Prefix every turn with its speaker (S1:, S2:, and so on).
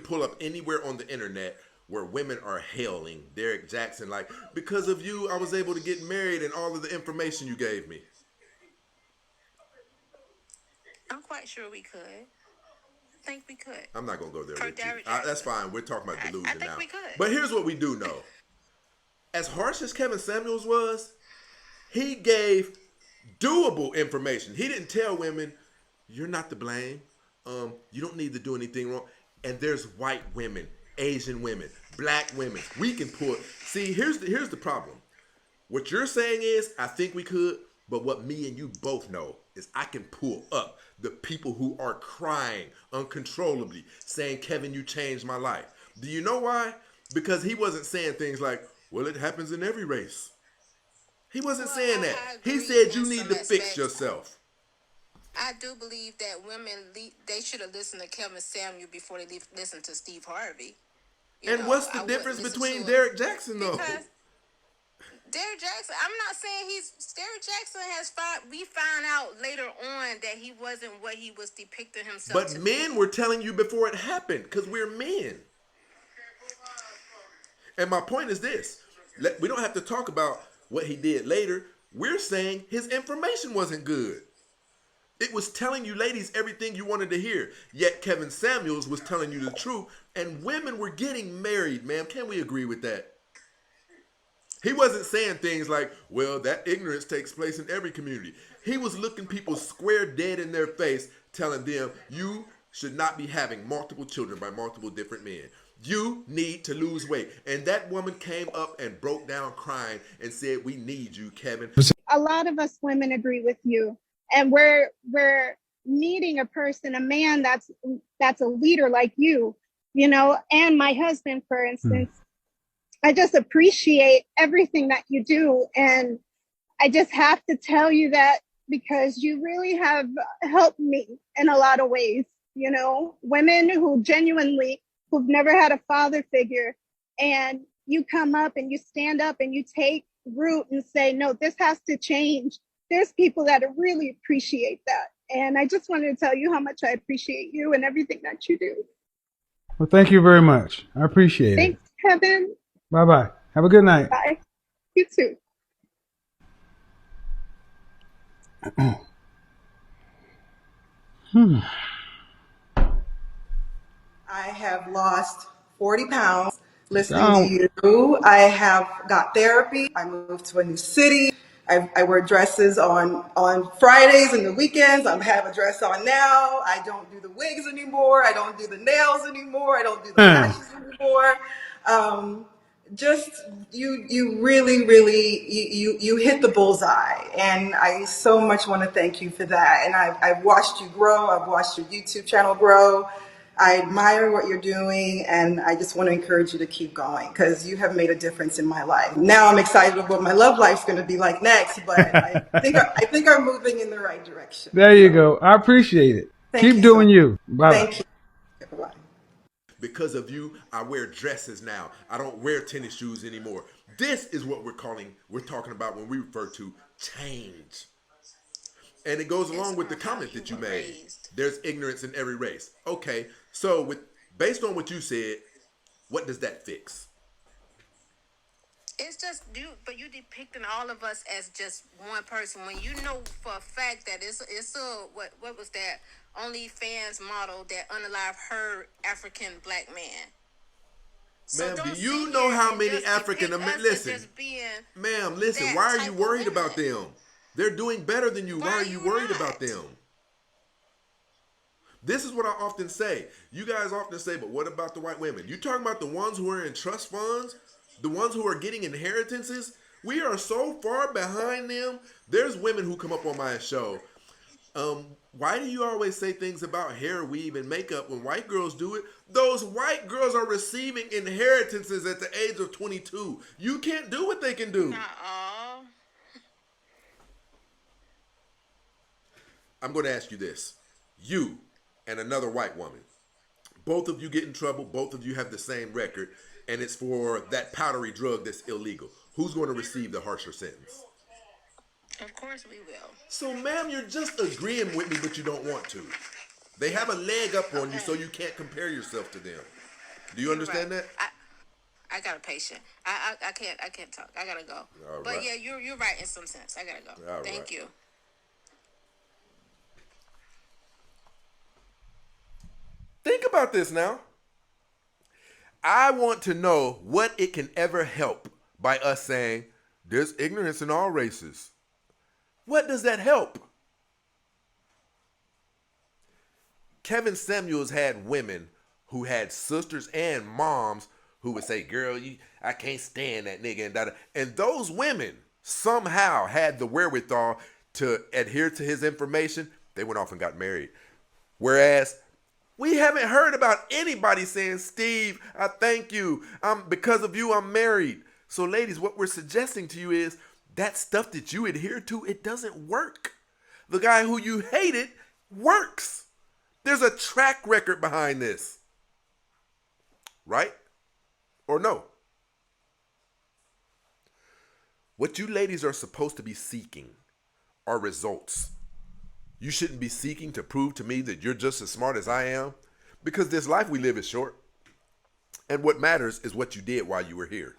S1: pull up anywhere on the internet where women are hailing Derick Jaxn, like, because of you, I was able to get married and all of the information you gave me.
S2: I'm quite sure we could. I think we could.
S1: I'm not going to go there
S2: For
S1: with you.
S2: Derick Jaxn.
S1: That's fine. We're talking about delusion
S2: I think
S1: now.
S2: we could.
S1: But here's what we do know. As harsh as Kevin Samuels was, he gave doable information. He didn't tell women, you're not to blame. You don't need to do anything wrong. And there's white women, Asian women, black women. We can put. See, here's the problem. What you're saying is, I think we could, but what me and you both know is I can pull up the people who are crying uncontrollably, saying, Kevin, you changed my life. Do you know why? Because he wasn't saying things like, well, it happens in every race. He wasn't saying that. He said you need to fix yourself.
S2: I do believe that women, they should have listened to Kevin Samuel before they listened to Steve Harvey.
S1: And what's the difference between Derick Jaxn, though?
S2: Because Derick Jaxn, I'm not saying Derick Jaxn we found out later on that he wasn't what he was depicting himself to be.
S1: But men were telling you before it happened, because we're men. And my point is this. We don't have to talk about what he did later. We're saying his information wasn't good. It was telling you ladies everything you wanted to hear. Yet Kevin Samuels was telling you the truth. And women were getting married, ma'am. Can we agree with that? He wasn't saying things like, well, that ignorance takes place in every community. He was looking people square dead in their face, telling them, you should not be having multiple children by multiple different men. You need to lose weight. And that woman came up and broke down crying and said, we need you, Kevin.
S3: A lot of us women agree with you. And we're needing a person, a man that's a leader like you, and my husband, for instance. I just appreciate everything that you do. And I just have to tell you that because you really have helped me in a lot of ways, women who've never had a father figure, and you come up and you stand up and you take root and say, no, this has to change. There's people that really appreciate that. And I just wanted to tell you how much I appreciate you and everything that you do.
S4: Well, thank you very much. I appreciate it.
S3: Thanks, Kevin.
S4: Bye-bye. Have a good night.
S3: Bye. You too.
S5: I have lost 40 pounds listening to you. I have got therapy. I moved to a new city. I wear dresses on Fridays and the weekends. I have a dress on now. I don't do the wigs anymore. I don't do the nails anymore. I don't do the lashes anymore. Just you really you hit the bullseye, and I so much want to thank you for that. And I've watched you grow. I've watched your YouTube channel grow. I admire what you're doing, and I just want to encourage you to keep going because you have made a difference in my life. Now I'm excited about what my love life's going to be like next, but I think I'm moving in the right direction.
S4: There you go. I appreciate it. Keep doing you. Bye.
S5: Thank you. Bye.
S1: Because of you, I wear dresses now. I don't wear tennis shoes anymore. This is what we're talking about when we refer to change. And it goes along with the comment that you made. There's ignorance in every race. Okay, so based on what you said, what does that fix?
S2: It's just but you depicting all of us as just one person when you know for a fact that it's a what was that OnlyFans model that unalived her African black man.
S1: Ma'am, do you know how many African Americans? Listen, ma'am, listen. Why are you worried about them? They're doing better than you. Why are you worried about them? This is what I often say. You guys often say, but what about the white women? You talking about the ones who are in trust funds? The ones who are getting inheritances? We are so far behind them. There's women who come up on my show. Why do you always say things about hair, weave, and makeup when white girls do it? Those white girls are receiving inheritances at the age of 22. You can't do what they can do. I'm going to ask you this. You and another white woman, both of you get in trouble, both of you have the same record, and it's for that powdery drug that's illegal. Who's going to receive the harsher sentence?
S2: Of course we will.
S1: So, ma'am, you're just agreeing with me, but you don't want to. They have a leg up on you, so you can't compare yourself to them. Do you understand that?
S2: I got a patient. I can't talk. I gotta go.
S1: All
S2: But
S1: right.
S2: yeah, you're right in some sense. I gotta go.
S1: All
S2: Thank
S1: right.
S2: you.
S1: Think about this now. I want to know what it can ever help by us saying there's ignorance in all races. What does that help? Kevin Samuels had women who had sisters and moms who would say, girl, I can't stand that nigga. And those women somehow had the wherewithal to adhere to his information. They went off and got married. Whereas we haven't heard about anybody saying, Steve, I thank you. Because of you, I'm married. So ladies, what we're suggesting to you is that stuff that you adhere to, it doesn't work. The guy who you hated works. There's a track record behind this. Right? Or no? What you ladies are supposed to be seeking are results. You shouldn't be seeking to prove to me that you're just as smart as I am, because this life we live is short. And what matters is what you did while you were here.